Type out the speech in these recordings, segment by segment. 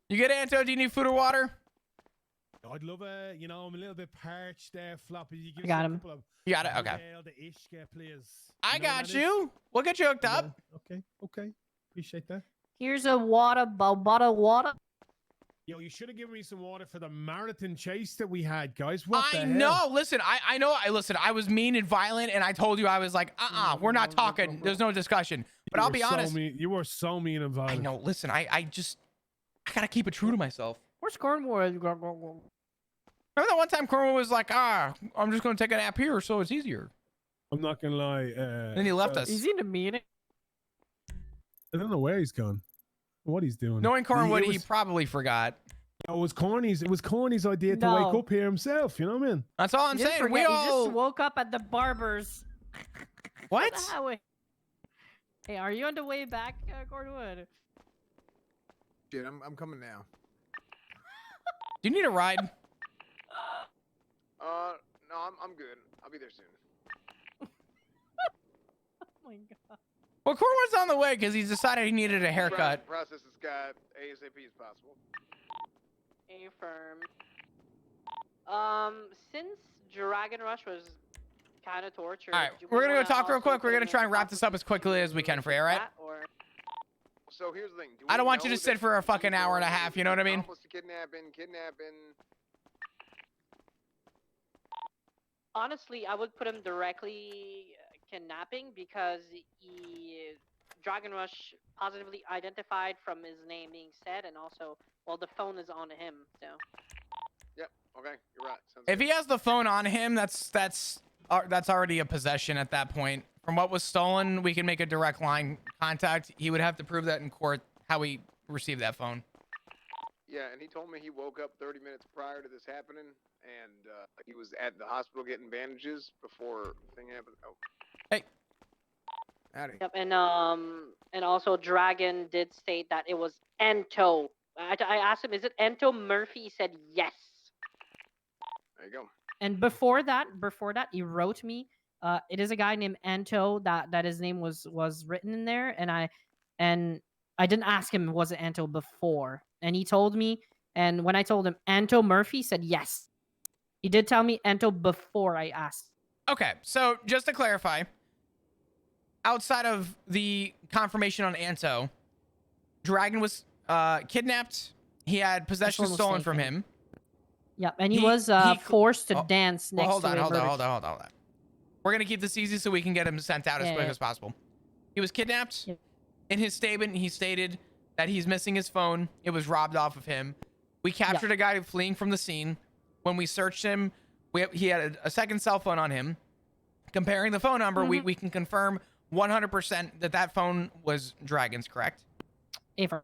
You get Anto? Do you need food or water? I'd love a, you know, I'm a little bit parched there, Floppy. You give I got us a him. couple of You got it? Okay. the Ishka, please. I know what got that you. is? We'll get you hooked up. Okay, okay. Appreciate that. Here's a bottle of water. Yo, you should have given me some water for the marathon chase that we had, guys. What the I hell? know. Listen, I know. Listen, I was mean and violent, and I told you I was like, we're not talking. There's no discussion. But I'll be honest. You were so mean and violent. I know. Listen, I gotta keep it true to myself. Where's Cornwood? Remember that one time Cornwood was like, I'm just gonna take a nap here, so it's easier. I'm not gonna lie. Then he left us. Is he in a meeting? I don't know where he's gone. What he's doing. Knowing Cornwood, he probably forgot. It was Corny's idea to wake up here himself. You know what I mean? That's all I'm saying. He just woke up at the barber's. What? Hey, are you on the way back, Cornwood? Shit, I'm coming now. Do you need a ride? No, I'm good. I'll be there soon. Oh my god. Well, Cornwood's on the way because he's decided he needed a haircut. Process this guy ASAP as possible. Affirm. Since Dragon Rush was kind of tortured. All right, we're gonna go talk real quick. We're gonna try and wrap this up as quickly as we can for you, all right? So here's the thing. I don't want you to sit for a fucking hour and a half. You know what I mean? Kidnapping. Honestly, I would put him directly kidnapping because Dragon Rush positively identified from his name being said, and also, well, the phone is on him, so. Yep. Okay, you're right. If he has the phone on him, that's already a possession at that point. From what was stolen, we can make a direct line contact. He would have to prove that in court how he received that phone. Yeah, and he told me he woke up 30 minutes prior to this happening, and he was at the hospital getting bandages before the thing happened. Oh. Hey. Howdy. Yep, and also Dragon did state that it was Ento. I asked him, is it Ento Murphy? He said yes. There you go. And before that, he wrote me. It is a guy named Anto that his name was written in there, and I didn't ask him was it Anto before, and he told me. And when I told him Anto Murphy, he said yes. He did tell me Anto before I asked. Okay, so just to clarify, outside of the confirmation on Anto, Dragon was kidnapped. He had possession stolen from him. Yep, and he was forced to dance next to him. Hold on. We're going to keep this easy so we can get him sent out as quick as possible. He was kidnapped. Yep. In his statement, he stated that he's missing his phone. It was robbed off of him. We captured a guy fleeing from the scene. When we searched him, he had a second cell phone on him. Comparing the phone number, we can confirm 100% that phone was Dragon's, correct? Affirm.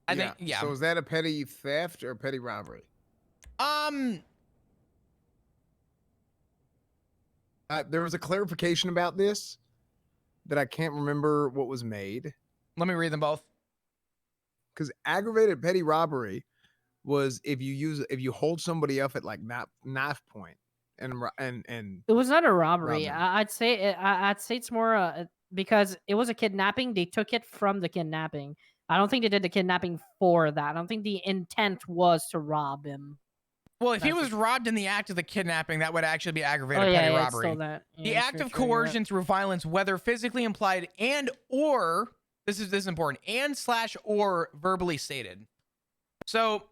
I think, yeah. So is that a petty theft or a petty robbery? There was a clarification about this that I can't remember what was made. Let me read them both. Because aggravated petty robbery was if you hold somebody up at like knife point and it was not a robbery. I'd say it's more because it was a kidnapping. They took it from the kidnapping. I don't think they did the kidnapping for that. I don't think the intent was to rob him. Well, if he was robbed in the act of the kidnapping, that would actually be aggravated petty robbery. The act of coercion through violence, whether physically implied and or this is important, and / or verbally stated. So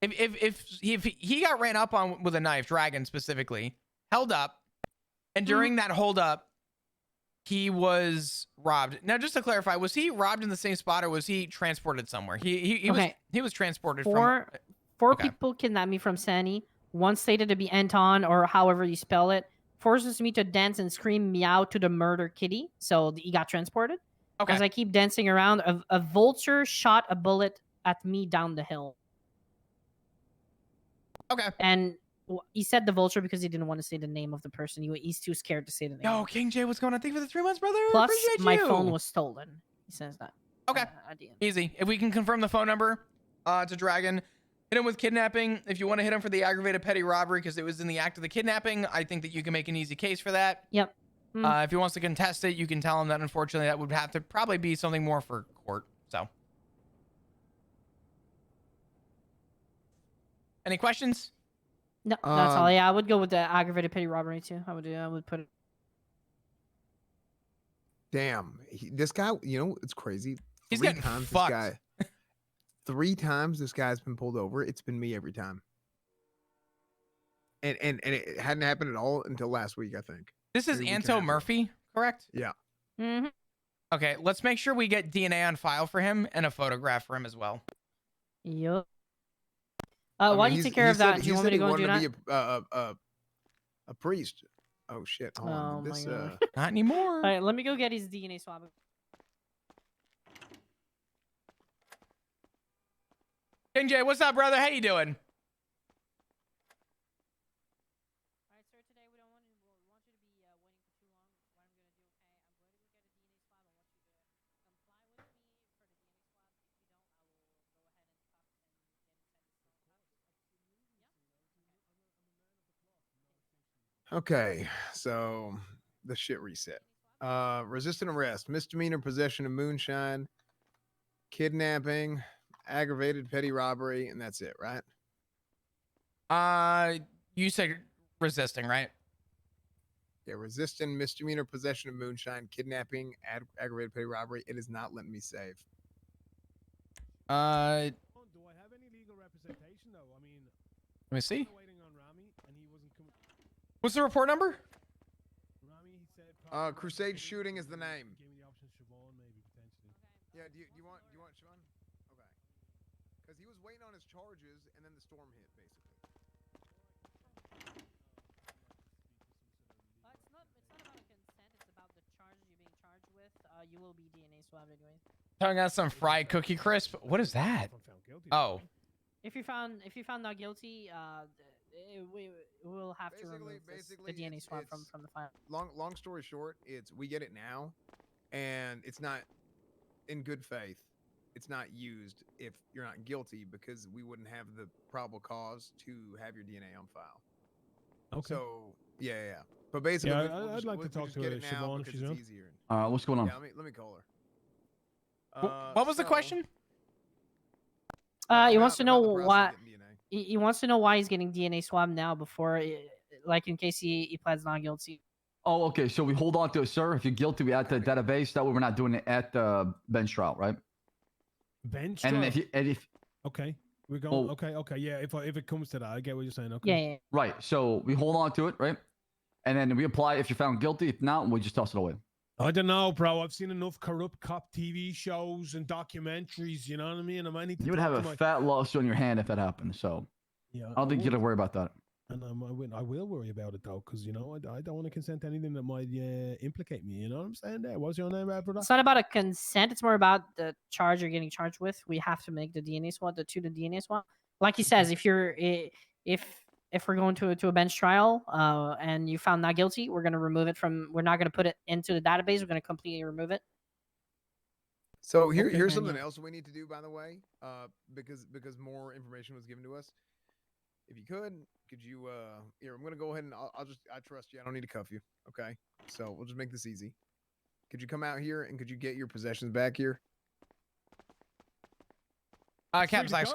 if he got ran up on with a knife, Dragon specifically, held up, and during that hold up, he was robbed. Now, just to clarify, was he robbed in the same spot or was he transported somewhere? He was transported from. Four people kidnapped me from Sani. One stated to be Anton, or however you spell it, forces me to dance and scream meow to the murder kitty. So he got transported. Okay. As I keep dancing around, a vulture shot a bullet at me down the hill. Okay. And he said the vulture because he didn't want to say the name of the person. He's too scared to say the name. Yo, King J, what's going on? Thank you for the 3 months, brother. Plus, appreciate my you. phone was stolen. He says that. Okay. Easy. If we can confirm the phone number to Dragon, hit him with kidnapping. If you want to hit him for the aggravated petty robbery because it was in the act of the kidnapping, I think that you can make an easy case for that. Yep. If he wants to contest it, you can tell him that unfortunately that would have to probably be something more for court. So. Any questions? No, that's all. Yeah, I would go with the aggravated petty robbery too. I would put it. Damn, this guy. You know, it's crazy. He's getting fucked. Three times this guy's been pulled over. It's been me every time. And it hadn't happened at all until last week, I think. This is Anto Murphy, correct? Yeah. Mm-hmm. Okay, let's make sure we get DNA on file for him and a photograph for him as well. Yup. Why do you take care of that? Do you want me to go and do that? Be a priest. Oh shit! Hold on. My God. Not anymore. All right, let me go get his DNA swab. King J, what's up, brother? How you doing? Okay, so the shit reset. Resisting arrest, misdemeanor possession of moonshine, kidnapping, aggravated petty robbery, and that's it, right? You said resisting, right? Yeah, resisting, misdemeanor possession of moonshine, kidnapping, aggravated petty robbery. It is not letting me save. Do I have any legal representation though? I mean, let me see. waiting on Rami, and he wasn't coming. What's the report number? Rami, he said. Crusade shooting is the name. Give me the option Siobhan, maybe potentially. Yeah, do you want Siobhan? Okay. Because he was waiting on his charges, and then the storm hit, basically. It's not about a consent. It's about the charge you're being charged with. You will be DNA swabbed anyways. Talking about some fried cookie crisp. What is that? Oh. If you found not guilty, we will have to remove the DNA swab from the file. Long story short, we get it now, and it's not in good faith. It's not used if you're not guilty because we wouldn't have the probable cause to have your DNA on file. Okay. So yeah. But basically, I'd like to talk to her. Siobhan, because it's easier. What's going on? Yeah, let me call her. What was the question? He wants to know why. He wants to know why he's getting DNA swab now before, like, in case he plans not guilty. Oh, okay. So we hold on to it, sir. If you're guilty, we add to the database. That way, we're not doing it at the bench trial, right? Bench trial. And if okay, we're going. Okay, yeah. If it comes to that, I get what you're saying. Okay. Yeah. Right. So we hold on to it, right? And then we apply if you're found guilty. If not, we just toss it away. I don't know, bro. I've seen enough corrupt cop TV shows and documentaries. You know what I mean? You would have a fat lawsuit on your hand if that happened. So yeah, I don't think you got to worry about that. And I will worry about it though, because I don't want to consent to anything that might implicate me. You know what I'm saying? There. What's your name, brother? It's not about a consent. It's more about the charge you're getting charged with. We have to make the DNA swab, the DNA swab. Like he says, if we're going to a bench trial and you found not guilty, we're going to remove it from. We're not going to put it into the database. We're going to completely remove it. So here's something else we need to do, by the way, because more information was given to us. If you could you here? I'm gonna go ahead and I trust you. I don't need to cuff you. Okay, so we'll just make this easy. Could you come out here and could you get your possessions back here? Captain Sykes,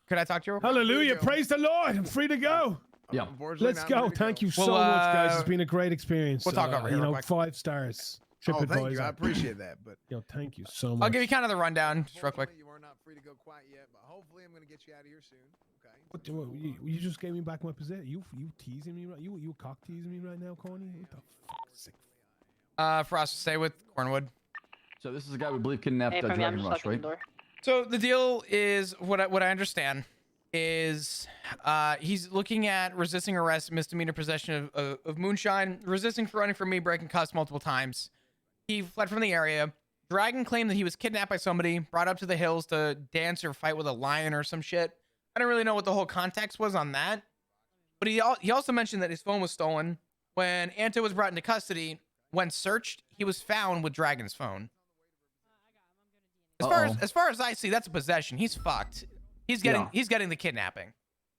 could I talk to you? Hallelujah! Praise the Lord! I'm free to go. Yeah. Let's go. Thank you so much, guys. It's been a great experience. We'll talk over here. 5 stars. Oh, thank you. I appreciate that. But thank you so much. I'll give you kind of the rundown, just real quick. You are not free to go quite yet, but hopefully I'm gonna get you out of here soon. Okay. What, you just gave me back my possession. You teasing me right? You cock teasing me right now, Corny? What the fuck? Sick. For us to stay with Cornwood. So this is a guy we believe kidnapped Dragon Rush, right? So the deal is what I understand is he's looking at resisting arrest, misdemeanor possession of moonshine, resisting for running from me, breaking cuffs multiple times. He fled from the area. Dragon claimed that he was kidnapped by somebody, brought up to the hills to dance or fight with a lion or some shit. I don't really know what the whole context was on that. But he also mentioned that his phone was stolen. When Anto was brought into custody, when searched, he was found with Dragon's phone. As far as I see, that's a possession. He's fucked. He's getting the kidnapping.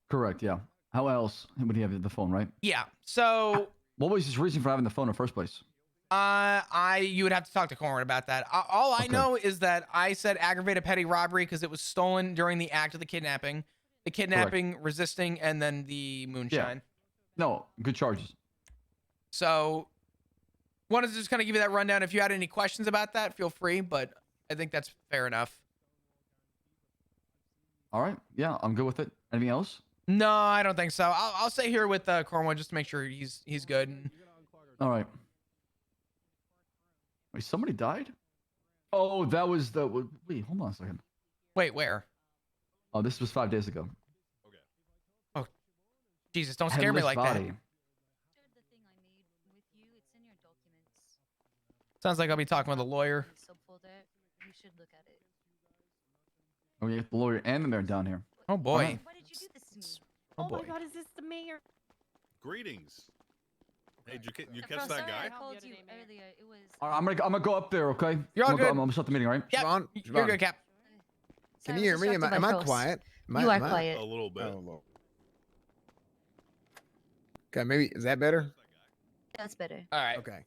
Correct, yeah. How else would he have the phone, right? Yeah. So what was his reason for having the phone in the first place? You would have to talk to Cornwood about that. All I know is that I said aggravated petty robbery because it was stolen during the act of the kidnapping. the kidnapping, resisting, and then the moonshine. No, good charges. So, wanted to just kind of give you that rundown. If you had any questions about that, feel free, but I think that's fair enough. All right. Yeah, I'm good with it. Anything else? No, I don't think so. I'll stay here with Cornwood just to make sure he's good. All right. Wait, somebody died? Oh, that was the... Wait, hold on a second. Wait, where? Oh, this was 5 days ago. Oh, Jesus, don't scare me like that. Sounds like I'll be talking with a lawyer. You should look at it. Oh, we got the lawyer and the mayor down here. Oh, boy. Why did you do this to me? Oh, boy. my God, is this the mayor? Greetings. Hey, did you catch Bro, that sorry guy? I called you earlier. It was. All right, I'm gonna go up there, okay? You're all I'm good. I'm gonna start the meeting, all right? Yep, Siobhan, you're Siobhan. good, Cap. Can Sorry, you I was hear me? distracted Am by I Frost. quiet? You are quiet. A little bit. Oh, okay, maybe is that better? That's better. All right. Okay.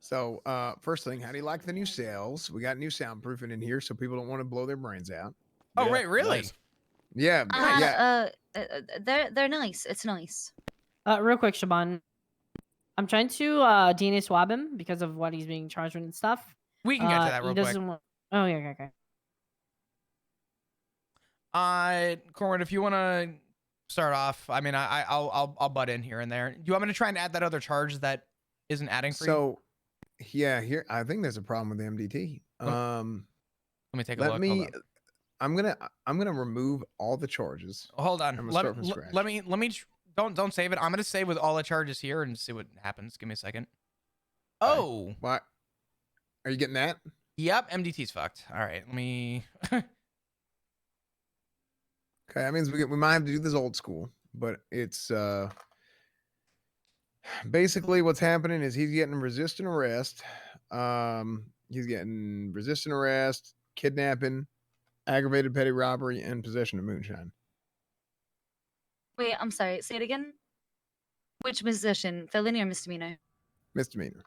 So, first thing, how do you like the new cells? We got new soundproofing in here, so people don't want to blow their brains out. Oh, Yeah, right, really? nice. Yeah, yeah. They're nice. It's nice. Real quick, Shaban. I'm trying to DNA swab him because of what he's being charged with and stuff. We can get to that real quick. Oh yeah, okay. Corwin, if you want to start off, I mean, I'll butt in here and there. Do you want me to try and add that other charge that isn't adding for you? So, yeah, here I think there's a problem with the MDT. Let me take a Let look. me. I'm gonna remove all the charges. Hold on. I'm gonna start from scratch. Let me don't save it. I'm gonna save with all the charges here and see what happens. Give me a second. Oh. What? Are you getting that? Yep. MDT's fucked. All right. Let me. Okay, that means we might have to do this old school, but it's basically what's happening is he's getting resistant arrest. He's getting resistant arrest, kidnapping, aggravated petty robbery, and possession of moonshine. Wait, I'm sorry. Say it again. Which position? Felony or misdemeanor? Misdemeanor.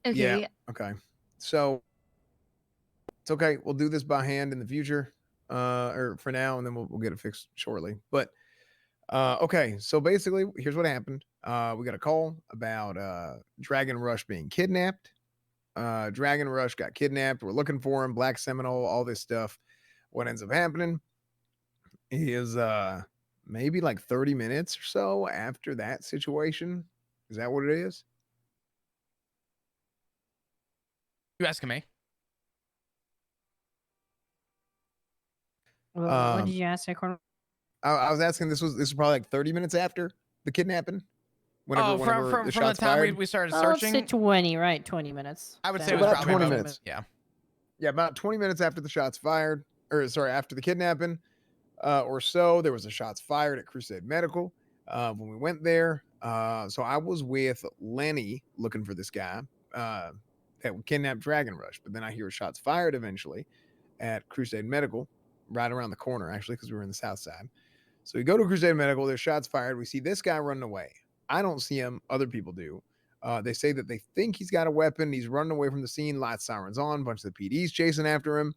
Okay. Yeah. Okay. So it's okay. We'll do this by hand in the future, or for now, and then we'll get it fixed shortly. But okay. So basically, here's what happened. We got a call about Dragon Rush being kidnapped. Dragon Rush got kidnapped. We're looking for him. Black Seminole, all this stuff. What ends up happening is maybe like 30 minutes or so after that situation. Is that what it is? You asking me? What did you ask, Corner? I was asking. This was probably like 30 minutes after the kidnapping. Whenever from the the shots time fired. we started Let's searching. say 20, right? 20 minutes. I would Then. say it was About probably 20 about minutes. Yeah. Yeah, about 20 minutes after the shots fired, or sorry, after the kidnapping, or so, there was a shots fired at Crusade Medical. When we went there, so I was with Lenny looking for this guy that kidnapped Dragon Rush, but then I hear shots fired eventually at Crusade Medical, right around the corner actually, because we were in the south side. So we go to Crusade Medical. There's shots fired. We see this guy running away. I don't see him. Other people do. They say that they think he's got a weapon. He's running away from the scene. Light sirens on. A bunch of the PD's chasing after him.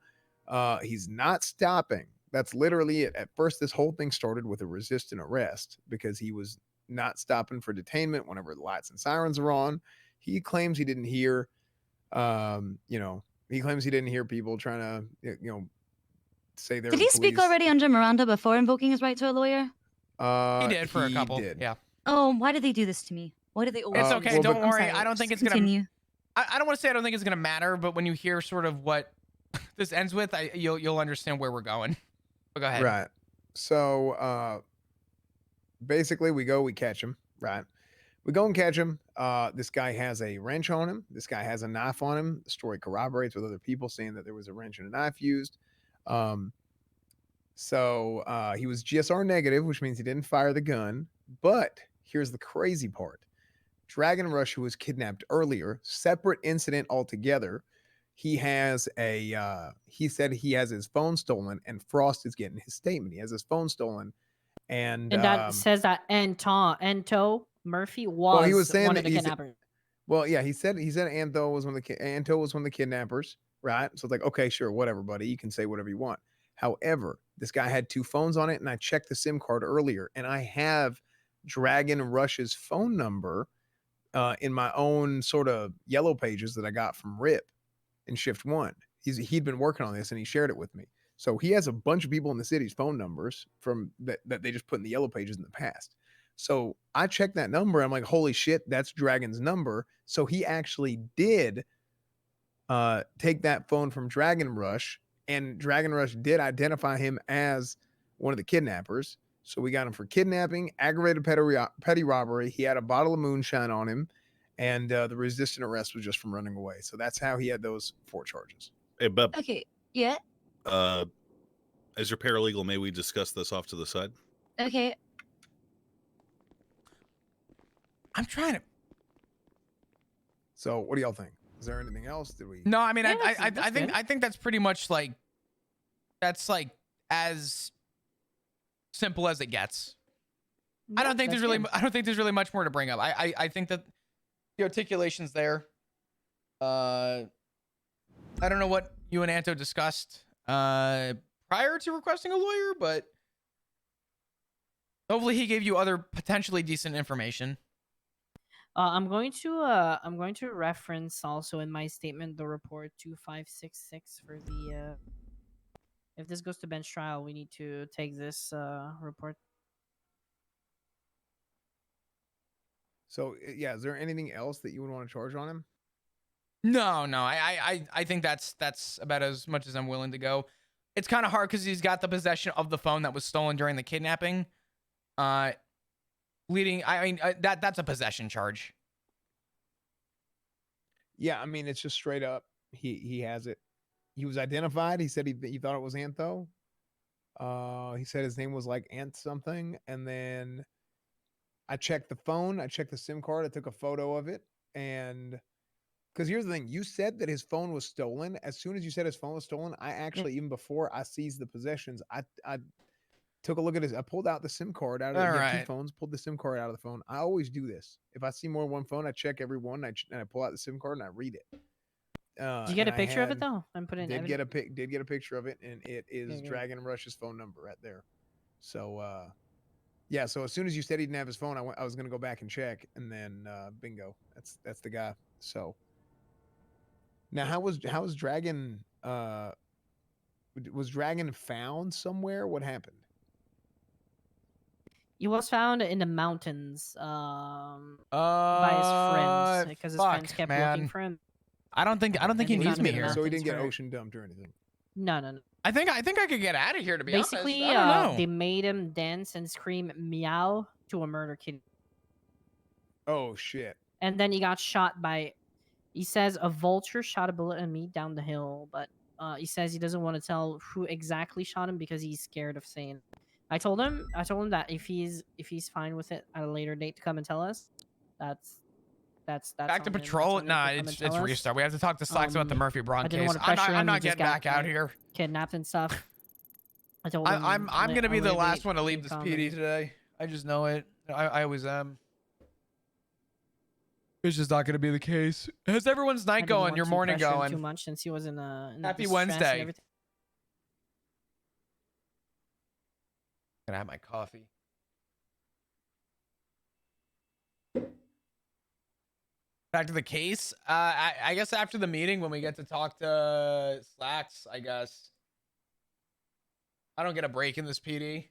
He's not stopping. That's literally it. At first, this whole thing started with a resistant arrest because he was not stopping for detainment whenever the lights and sirens are on. He claims he didn't hear, he claims he didn't hear people trying to, say they're Did he speak already under Miranda before invoking his right to a lawyer? He did for a couple. Did. Yeah. Oh, why did they do this to me? Why did they always It's do okay. this? Don't I'm worry. sorry. I don't think Just it's continue. I don't want to say I don't think it's gonna matter, but when you hear sort of what this ends with, you'll understand where we're going. But go ahead. Right. So basically we catch him, right? We go and catch him. This guy has a wrench on him. This guy has a knife on him. The story corroborates with other people saying that there was a wrench and a knife used. So he was GSR negative, which means he didn't fire the gun. But here's the crazy part. Dragon Rush, who was kidnapped earlier, separate incident altogether. He has he said he has his phone stolen, and Frost is getting his statement. He has his phone stolen. And that says that Ento Murphy was Well, he was saying one of that the kidnappers. Well, yeah, he said Anto was one of the kidnappers, right? So it's like, okay, sure, whatever, buddy. You can say whatever you want. However, this guy had 2 phones on it, and I checked the SIM card earlier, and I have Dragon Rush's phone number in my own sort of yellow pages that I got from Rip in Shift 1. He'd been working on this, and he shared it with me. So he has a bunch of people in the city's phone numbers from that they just put in the yellow pages in the past. So I checked that number. I'm like, holy shit, that's Dragon's number. So he actually did take that phone from Dragon Rush, and Dragon Rush did identify him as one of the kidnappers. So we got him for kidnapping, aggravated petty robbery. He had a bottle of moonshine on him, and the resistant arrest was just from running away. So that's how he had those 4 charges. Hey, Bub. Okay. Yeah. As your paralegal, may we discuss this off to the side? Okay. I'm trying to. So what do y'all think? Is there anything else? Did we? No, I mean, Yeah, I think that's pretty much like, that's like as simple as it gets. I don't think there's really much more to bring up. I think that the articulation's there. I don't know what you and Anto discussed prior to requesting a lawyer, but hopefully he gave you other potentially decent information. I'm going to reference also in my statement the report 2566 for the if this goes to bench trial, we need to take this report. So yeah, is there anything else that you would want to charge on him? No. I think that's about as much as I'm willing to go. It's kind of hard because he's got the possession of the phone that was stolen during the kidnapping. That's a possession charge. Yeah, I mean, it's just straight up. He has it. He was identified. He said he thought it was Antho. He said his name was like Ant something, and then I checked the phone. I checked the SIM card. I took a photo of it, and because here's the thing, you said that his phone was stolen. As soon as you said his phone was stolen, I actually, even before I seized the possessions, I took a look at his. I pulled out the SIM card out of the, he had 2 phones. Pulled the SIM card out of the phone. I always do this. If I see more than one phone, I check every one. And I pull out the SIM card and I read it. Did you get a picture of it though? I'm putting. Did get a picture of it, and it is Dragon Rush's phone number right there. So yeah. So as soon as you said he didn't have his phone, I was gonna go back and check, and then bingo, that's the guy. So now, how was Dragon? Was Dragon found somewhere? What happened? He was found in the mountains by his friends because his friends kept looking for him. I don't think he needs me here. So he didn't get ocean dumped or anything. No. I think I could get out of here, to be honest. Basically, I don't know. they made him dance and scream meow to a murder kid. Oh shit. And then he got shot by, he says a vulture shot a bullet at me down the hill, but he says he doesn't want to tell who exactly shot him because he's scared of saying. I told him that if he's fine with it at a later date to come and tell us, that's back to patrol. Nah, it's restart. We have to talk to Slacks about the Murphy Braun case. I'm not getting back out here. Kidnapped and stuff. I told him I'm gonna be the last one to leave this PD today. I just know it. I always am. It's just not gonna be the case. How's everyone's night going? Your morning going? Too much since he was in Happy Wednesday. Gonna have my coffee. Back to the case. I guess after the meeting, when we get to talk to Slacks, I guess I don't get a break in this PD.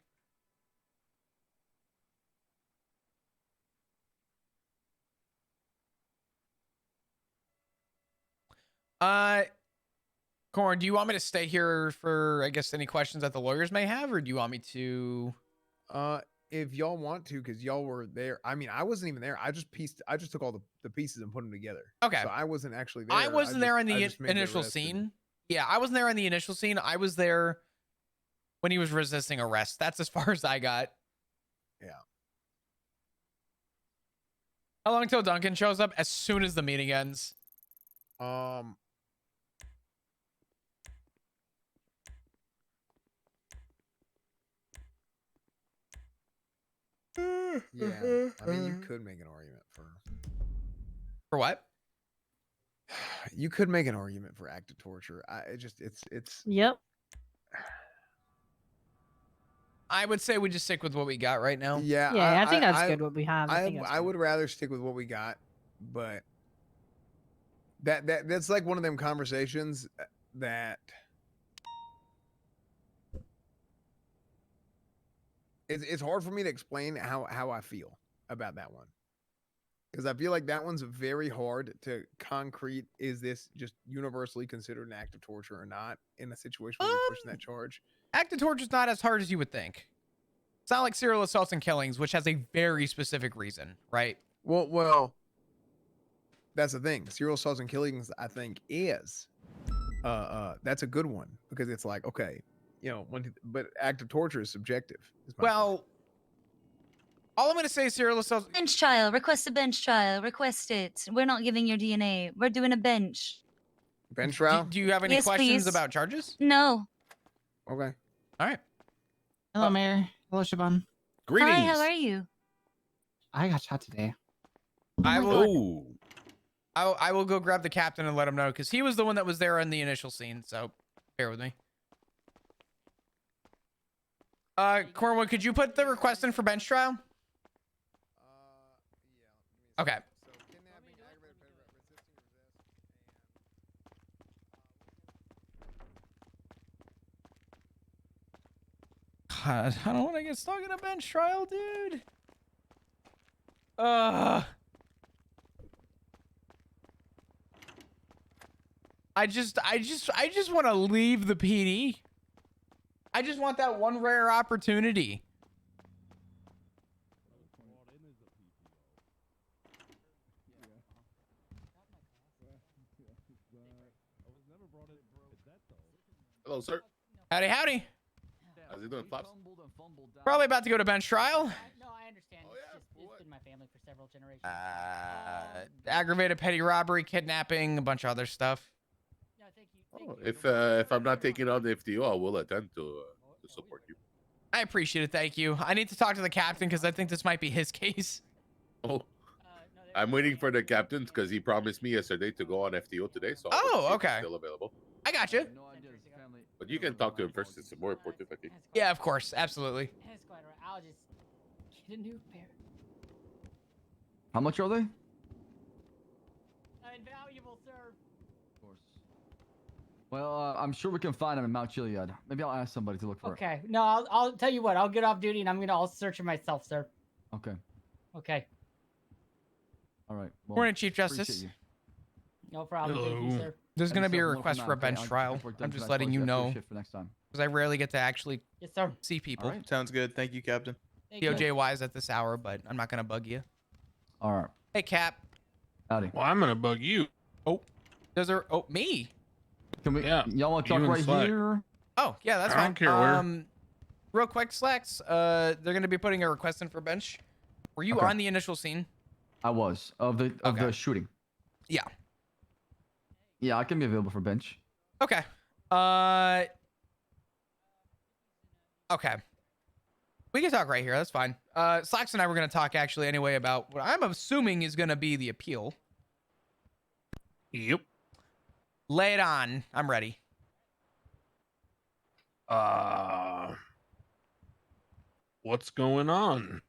Corn, do you want me to stay here for, I guess, any questions that the lawyers may have, or do you want me to? If y'all want to, because y'all were there. I mean, I wasn't even there. I just took all the pieces and put them together. Okay. So I wasn't actually there. I wasn't there in the initial scene. Yeah, I wasn't there in the initial scene. I was there when he was resisting arrest. That's as far as I got. Yeah. How long till Duncan shows up? As soon as the meeting ends. Yeah, I mean, you could make an argument For what? You could make an argument for active torture. It's. Yep. I would say we just stick with what we got right now. Yeah, Yeah, I think that's good what we have. I would rather stick with what we got, but that's like one of them conversations that it's hard for me to explain how I feel about that one. Because I feel like that one's very hard to concrete. Is this just universally considered an act of torture or not in a situation where you're pushing that charge? Active torture is not as hard as you would think. It's not like serial assaults and killings, which has a very specific reason, right? Well, that's the thing. Serial assaults and killings, I think, is that's a good one because it's like, okay, but active torture is subjective. Well, all I'm going to say is serial assaults. Bench trial. Request a bench trial. Request it. We're not giving your DNA. We're doing a bench. Bench trial? Do you have any questions about charges? No. Okay. All right. Hello, Mayor. Hello, Shaban. Greetings. Hi, how are you? I got shot today. I will go grab the captain and let him know because he was the one that was there in the initial scene. So bear with me. Cornwood, could you put the request in for bench trial? Yeah. Okay. So kidnapping, aggravated resisting God, I don't want to get stuck in a bench trial, dude. I just want to leave the PD. I just want that one rare opportunity. Hello, sir. Howdy, howdy. How's he doing, Flaps? Probably about to go to bench trial. No, I understand. It's been my family for several generations. Aggravated petty robbery, kidnapping, a bunch of other stuff. No, thank you. If I'm not taking on the FTO, I will attend to support you. I appreciate it. Thank you. I need to talk to the captain because I think this might be his case. Oh, I'm waiting for the captain because he promised me yesterday to go on FTO today. So okay. Still available. I got you. But you can talk to him first. It's more important, I think. Yeah, of course. Absolutely. That's quite all right. I'll just get a new pair. How much are they? Invaluable, sir. Of course. Well, I'm sure we can find them in Mount Chiliad. Maybe I'll ask somebody to look for it. Okay. No, I'll tell you what. I'll get off duty and I'll search it myself, sir. Okay. Okay. All right. Well, Morning, Chief Justice. No problem. Thank you, sir. There's going to be a request for a bench trial. I'm just letting you know because I rarely get to actually see people. Right. Sounds good. Thank you, Captain. DOJ wise at this hour, but I'm not going to bug you. All right. Hey, Cap. Howdy. Well, I'm gonna bug you. Oh, me? Can we? Yeah. Y'all want to talk right here? Oh, yeah, that's fine. I don't care where. Real quick, Slacks. They're going to be putting a request in for bench. Were you on the initial scene? I was of the shooting. Yeah. Yeah, I can be available for bench. Okay. Okay. We can talk right here. That's fine. Slacks and I were going to talk actually anyway about what I'm assuming is going to be the appeal. Yep. Lay it on. I'm ready. What's going on?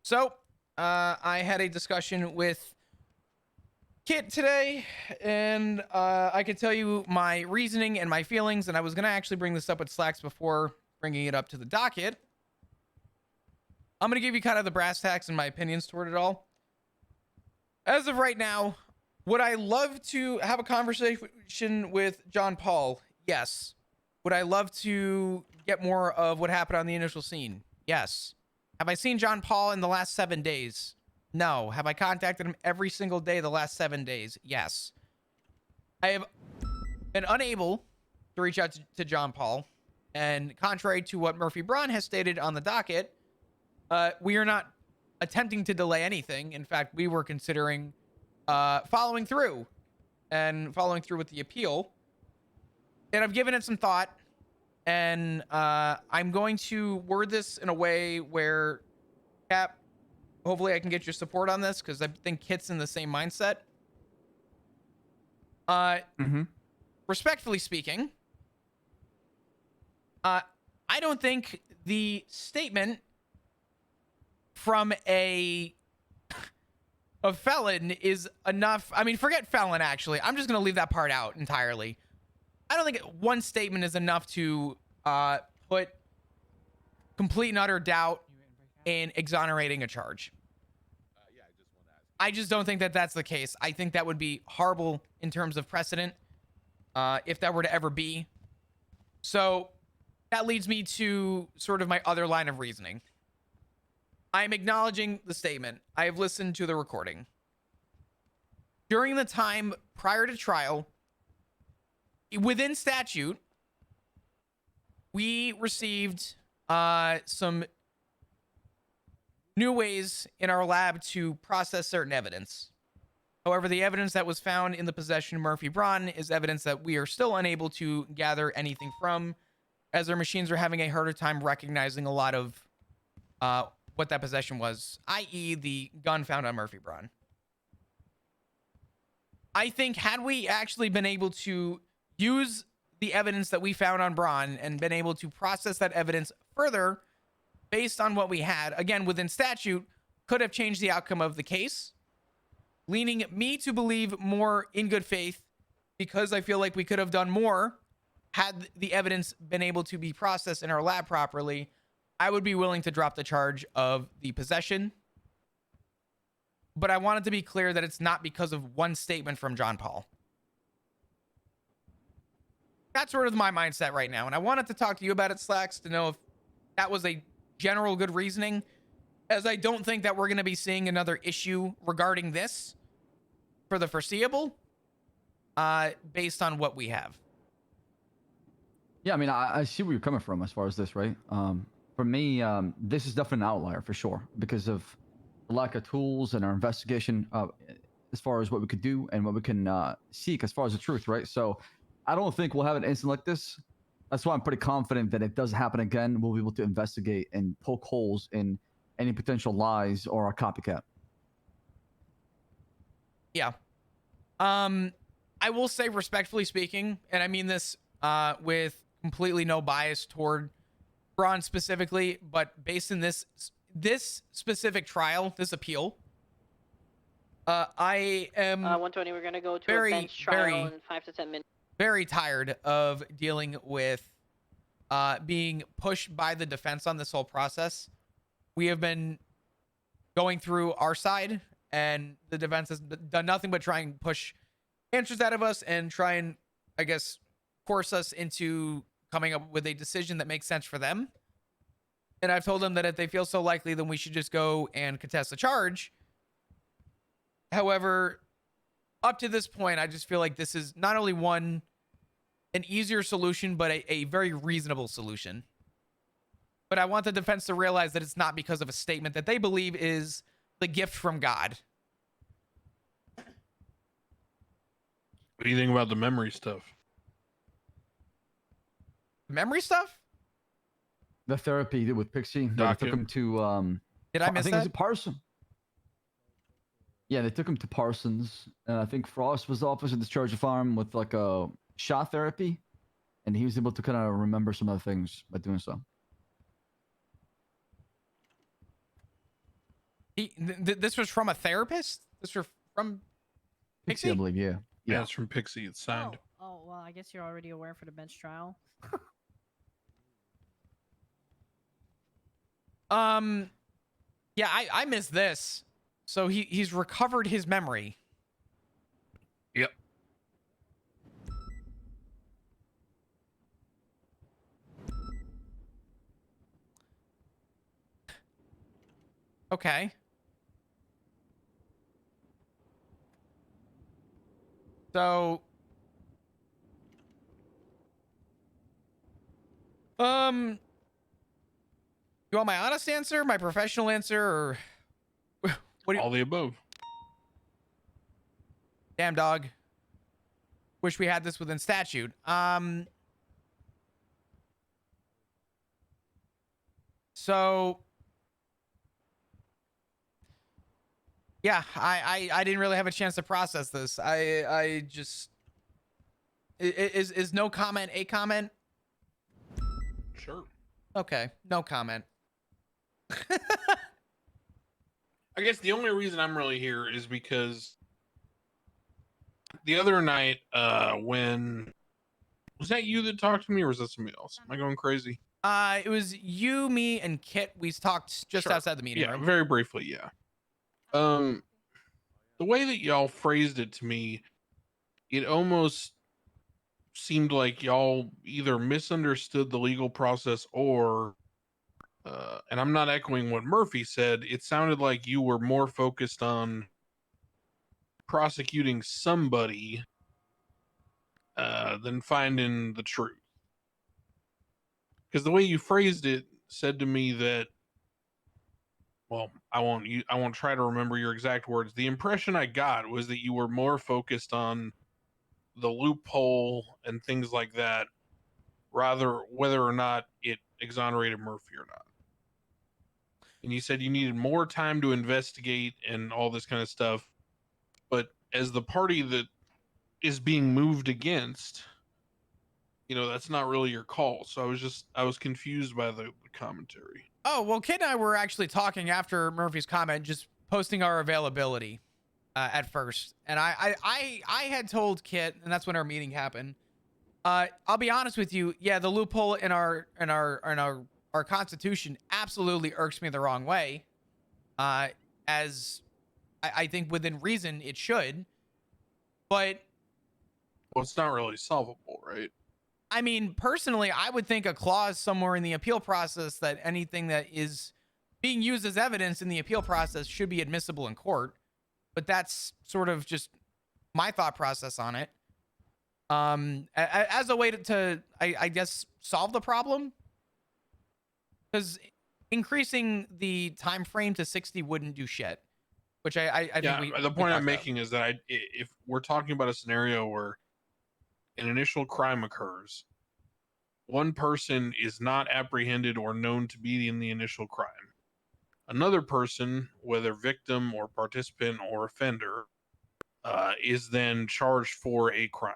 So, I had a discussion with Kit today, and I could tell you my reasoning and my feelings, and I was going to actually bring this up with Slacks before bringing it up to the docket. I'm going to give you kind of the brass tacks and my opinions toward it all. As of right now, would I love to have a conversation with John Paul? Yes. Would I love to get more of what happened on the initial scene? Yes. Have I seen John Paul in the last 7 days? No. Have I contacted him every single day the last 7 days? Yes. I have been unable to reach out to John Paul. And contrary to what Murphy Braun has stated on the docket, we are not attempting to delay anything. In fact, we were considering following through with the appeal. And I've given it some thought. And I'm going to word this in a way where, Cap, hopefully I can get your support on this because I think Kit's in the same mindset. Respectfully speaking, I don't think the statement from a felon is enough. I mean, forget felon, actually. I'm just going to leave that part out entirely. I don't think one statement is enough to put complete and utter doubt in exonerating a charge. I just don't think that that's the case. I think that would be horrible in terms of precedent if that were to ever be. So that leads me to sort of my other line of reasoning. I'm acknowledging the statement. I have listened to the recording. During the time prior to trial, within statute, we received some new ways in our lab to process certain evidence. However, the evidence that was found in the possession of Murphy Braun is evidence that we are still unable to gather anything from, as our machines are having a harder time recognizing a lot of what that possession was, i.e. the gun found on Murphy Braun. I think had we actually been able to use the evidence that we found on Braun and been able to process that evidence further based on what we had, again, within statute, could have changed the outcome of the case, leaning me to believe more in good faith because I feel like we could have done more had the evidence been able to be processed in our lab properly. I would be willing to drop the charge of the possession. But I wanted to be clear that it's not because of one statement from John Paul. That's sort of my mindset right now. And I wanted to talk to you about it, Slacks, to know if that was a general good reasoning, as I don't think that we're going to be seeing another issue regarding this for the foreseeable, based on what we have. Yeah, I mean, I see where you're coming from as far as this, right? For me, this is definitely an outlier for sure because of the lack of tools and our investigation as far as what we could do and what we can seek as far as the truth, right? So I don't think we'll have an incident like this. That's why I'm pretty confident that it doesn't happen again. We'll be able to investigate and poke holes in any potential lies or a copycat. Yeah. I will say, respectfully speaking, and I mean this with completely no bias toward Braun specifically, but based in this specific trial, this appeal, I am 120. We're gonna go to a bench trial in 5 to 10 minutes. Very tired of dealing with being pushed by the defense on this whole process. We have been going through our side, and the defense has done nothing but try and push answers out of us and try and, I guess, force us into coming up with a decision that makes sense for them. And I've told them that if they feel so likely, then we should just go and contest the charge. However, up to this point, I just feel like this is not only an easier solution, but a very reasonable solution. But I want the defense to realize that it's not because of a statement that they believe is the gift from God. What do you think about the memory stuff? Memory stuff? The therapy he did with Pixie. They took him to Did I miss I think that? it was Parsons. Yeah, they took him to Parsons, and I think Frost was the officer discharged the farm with like a shot therapy, and he was able to kind of remember some of the things by doing so. This was from a therapist? This was from Pixie, I believe, yeah. Yeah, it's from Pixie. It's signed. Oh, well, I guess you're already aware for the bench trial. Yeah, I missed this. So he's recovered his memory. Yep. Okay. So you want my honest answer, my professional answer, or what do you... All the above. Damn, dog. Wish we had this within statute. So Yeah, I didn't really have a chance to process this. I just is no comment a comment? Sure. Okay, no comment. I guess the only reason I'm really here is because the other night, when was that you that talked to me, or was that somebody else? Am I going crazy? It was you, me, and Kit. We talked just outside the meeting room. Very briefly, yeah. The way that y'all phrased it to me, it almost seemed like y'all either misunderstood the legal process or, and I'm not echoing what Murphy said, it sounded like you were more focused on prosecuting somebody than finding the truth. Because the way you phrased it said to me that, well, I won't try to remember your exact words. The impression I got was that you were more focused on the loophole and things like that, rather whether or not it exonerated Murphy or not. And you said you needed more time to investigate and all this kind of stuff. But as the party that is being moved against, that's not really your call. So I was confused by the commentary. Oh, well, Kit and I were actually talking after Murphy's comment, just posting our availability at first. And I had told Kit, and that's when our meeting happened. I'll be honest with you. Yeah, the loophole in our Constitution absolutely irks me the wrong way. As I think within reason it should. But well, it's not really solvable, right? I mean, personally, I would think a clause somewhere in the appeal process that anything that is being used as evidence in the appeal process should be admissible in court. But that's sort of just my thought process on it. As a way to I guess, solve the problem. Because increasing the time frame to 60 wouldn't do shit. Which I think the point I'm making is that if we're talking about a scenario where an initial crime occurs, one person is not apprehended or known to be in the initial crime. Another person, whether victim or participant or offender, is then charged for a crime.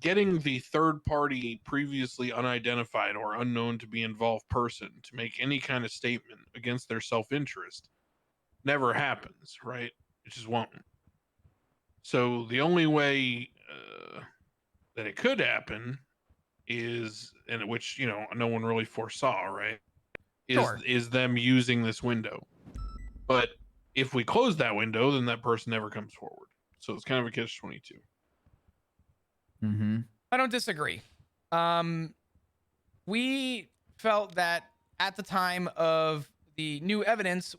Getting the third party, previously unidentified or unknown to be involved person to make any kind of statement against their self-interest never happens, right? It just won't. So the only way that it could happen is, and which no one really foresaw, right? Is them using this window. But if we close that window, then that person never comes forward. So it's kind of a catch-22. Mm-hmm. I don't disagree. We felt that at the time of the new evidence,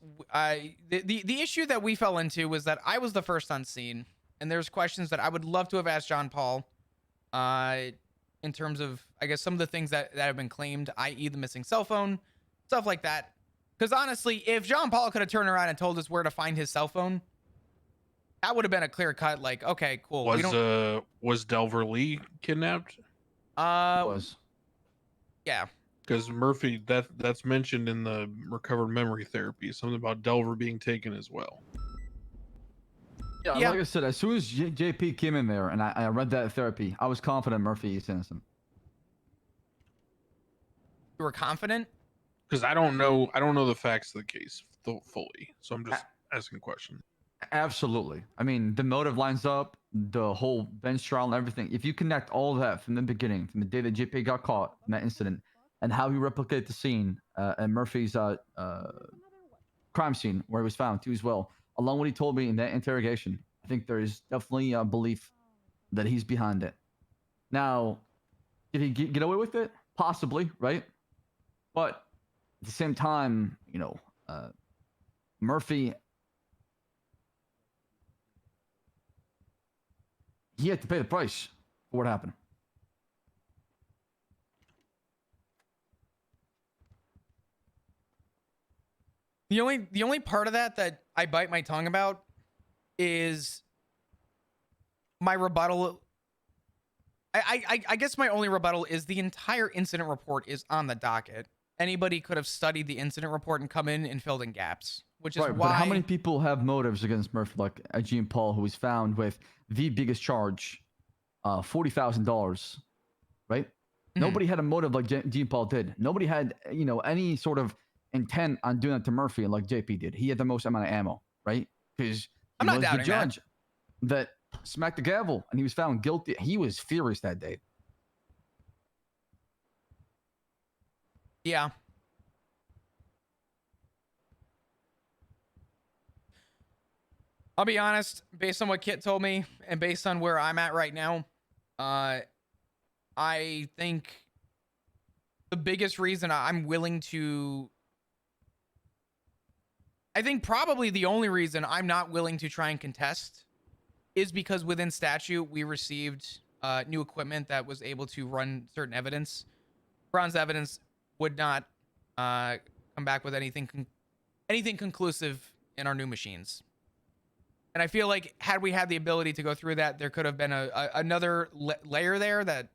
the issue that we fell into was that I was the first on scene, and there's questions that I would love to have asked John Paul, in terms of, I guess, some of the things that have been claimed, i.e. the missing cell phone, stuff like that. Because honestly, if John Paul could have turned around and told us where to find his cell phone, that would have been a clear cut, like, okay, cool. Was Delver Lee kidnapped? Was. Yeah. Because Murphy, that's mentioned in the recovered memory therapy, something about Delver being taken as well. Yeah, like I said, as soon as JP came in there and I read that therapy, I was confident Murphy is innocent. You were confident? Because I don't know the facts of the case fully, so I'm just asking questions. Absolutely. I mean, the motive lines up, the whole bench trial and everything. If you connect all that from the beginning, from the day that JP got caught in that incident, and how he replicated the scene at Murphy's crime scene where he was found too as well, along with what he told me in that interrogation, I think there is definitely a belief that he's behind it. Now, did he get away with it? Possibly, right? But at the same time, Murphy, he had to pay the price for what happened. The only part of that I bite my tongue about is my rebuttal. I guess my only rebuttal is the entire incident report is on the docket. Anybody could have studied the incident report and come in and filled in gaps, which is right, why. But how many people have motives against Murphy, like Gene Paul, who was found with the biggest charge, $40,000, right? Nobody had a motive like Gene Paul did. Nobody had, any sort of intent on doing that to Murphy like JP did. He had the most amount of ammo, right? Because he was the judge that smacked the gavel, and he was found guilty. He was furious that day. Yeah. I'll be honest, based on what Kit told me and based on where I'm at right now, I think the biggest reason I'm willing to, I think probably the only reason I'm not willing to try and contest is because within statute, we received new equipment that was able to run certain evidence. Bronze evidence would not come back with anything conclusive in our new machines. And I feel like had we had the ability to go through that, there could have been another layer there that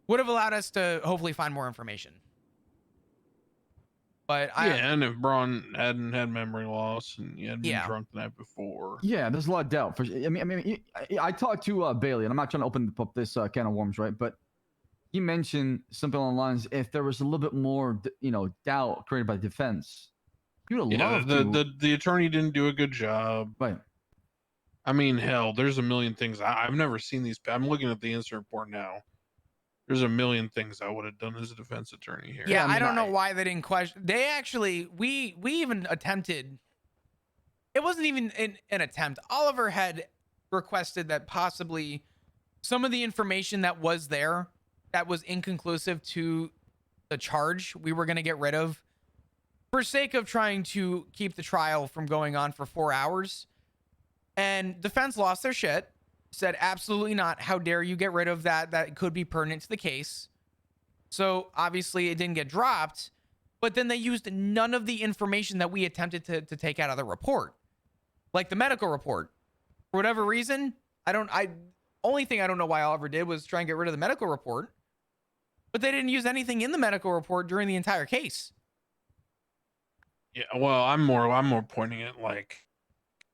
would have allowed us to hopefully find more information. But and if Braun hadn't had memory loss and he hadn't been drunk the night before. Yeah, there's a lot of doubt. I talked to Bailey, and I'm not trying to open up this can of worms, right? But he mentioned something along the lines, if there was a little bit more, doubt created by the defense, he would have loved the attorney didn't do a good job. Right. I mean, hell, there's a million things. I've never seen these. I'm looking at the incident report now. There's a million things I would have done as a defense attorney here. Yeah, I don't know why they didn't question. They actually, we even attempted. It wasn't even an attempt. Oliver had requested that possibly some of the information that was there that was inconclusive to the charge we were going to get rid of for sake of trying to keep the trial from going on for 4 hours. And defense lost their shit. Said absolutely not. How dare you get rid of that? That could be pertinent to the case. So obviously it didn't get dropped, but then they used none of the information that we attempted to take out of the report, like the medical report. For whatever reason, only thing I don't know why Oliver did was try and get rid of the medical report, but they didn't use anything in the medical report during the entire case. Yeah, well, I'm more pointing at like,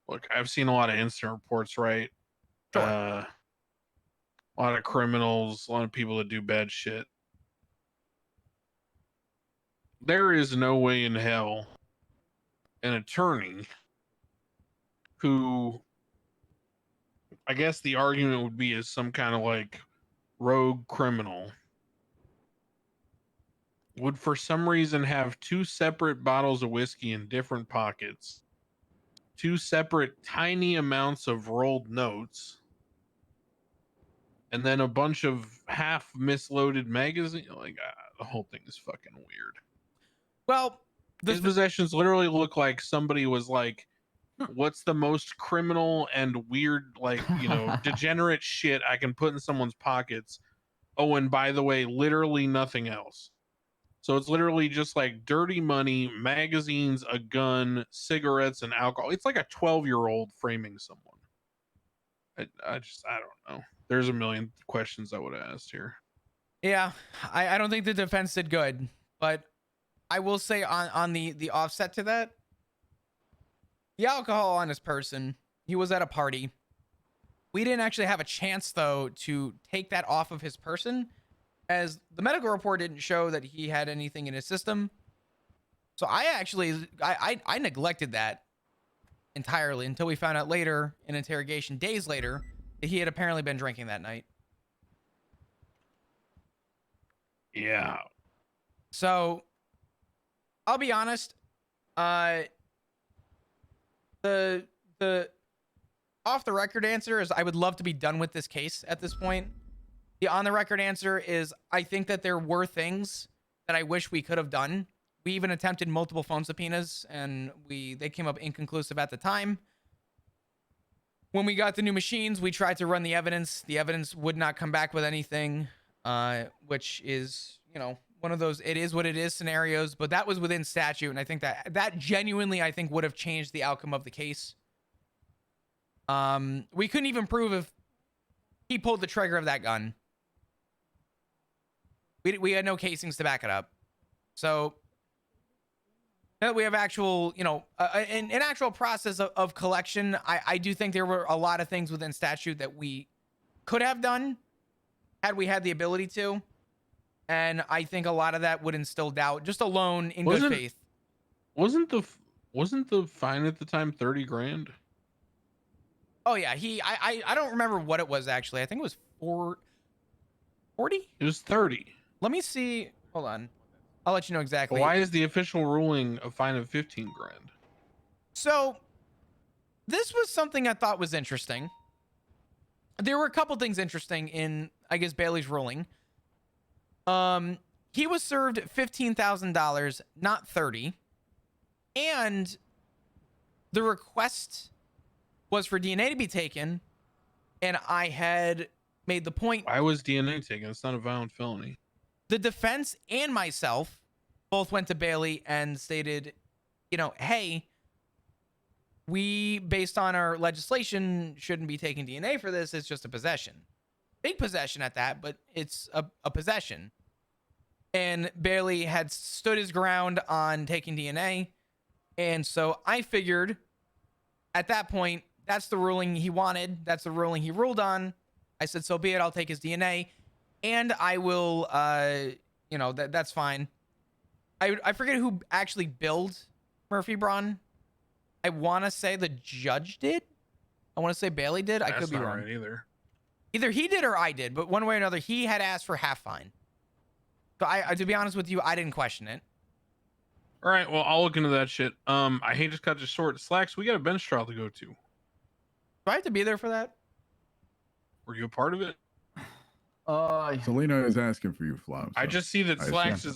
look, I've seen a lot of incident reports, right? Sure. A lot of criminals, a lot of people that do bad shit. There is no way in hell an attorney who, I guess the argument would be, is some kind of like rogue criminal, would for some reason have 2 separate bottles of whiskey in different pockets, 2 separate tiny amounts of rolled notes, and then a bunch of half misloaded magazine. Like, the whole thing is fucking weird. Well, his possessions literally look like somebody was like, what's the most criminal and weird, like, degenerate shit I can put in someone's pockets? Oh, and by the way, literally nothing else. So it's literally just like dirty money, magazines, a gun, cigarettes, and alcohol. It's like a 12-year-old framing someone. I don't know. There's a million questions I would have asked here. Yeah, I don't think the defense did good, but I will say on the offset to that, the alcohol on his person, he was at a party. We didn't actually have a chance, though, to take that off of his person, as the medical report didn't show that he had anything in his system. So I neglected that entirely until we found out later in interrogation, days later, that he had apparently been drinking that night. Yeah. So I'll be honest, the off the record answer is I would love to be done with this case at this point. The on the record answer is I think that there were things that I wish we could have done. We even attempted multiple phone subpoenas and they came up inconclusive at the time. When we got the new machines, we tried to run the evidence. The evidence would not come back with anything, which is, one of those it is what it is scenarios, but that was within statute. And I think that genuinely, I think, would have changed the outcome of the case. We couldn't even prove if he pulled the trigger of that gun. We had no casings to back it up. So Now that we have actual, you know, an actual process of collection, I do think there were a lot of things within statute that we could have done had we had the ability to. And I think a lot of that would instill doubt just alone in good faith. Wasn't the fine at the time 30 grand? Oh yeah, I don't remember what it was actually. I think it was 40. It was 30. Let me see. Hold on. I'll let you know exactly. Why is the official ruling a fine of 15 grand? So this was something I thought was interesting. There were a couple things interesting in, I guess, Bailey's ruling. He was served $15,000, not 30. And the request was for DNA to be taken. And I had made the point. Why was DNA taken? It's not a violent felony. The defense and myself both went to Bailey and stated, you know, hey, we, based on our legislation, shouldn't be taking DNA for this. It's just a possession. Big possession at that, but it's a possession. And Bailey had stood his ground on taking DNA. And so I figured at that point, that's the ruling he wanted. That's the ruling he ruled on. I said, so be it. I'll take his DNA. And I will, you know, that's fine. I forget who actually billed Murphy Braun. I want to say the judge did. I want to say Bailey did. I could be wrong. Right either. Either he did or I did, but one way or another, he had asked for half fine. So I to be honest with you, I didn't question it. All right, well, I'll look into that shit. I hate to cut you short. Slacks, we got a bench trial to go to. Do I have to be there for that? Were you a part of it? Selena is asking for you, Flop. I just see that Slacks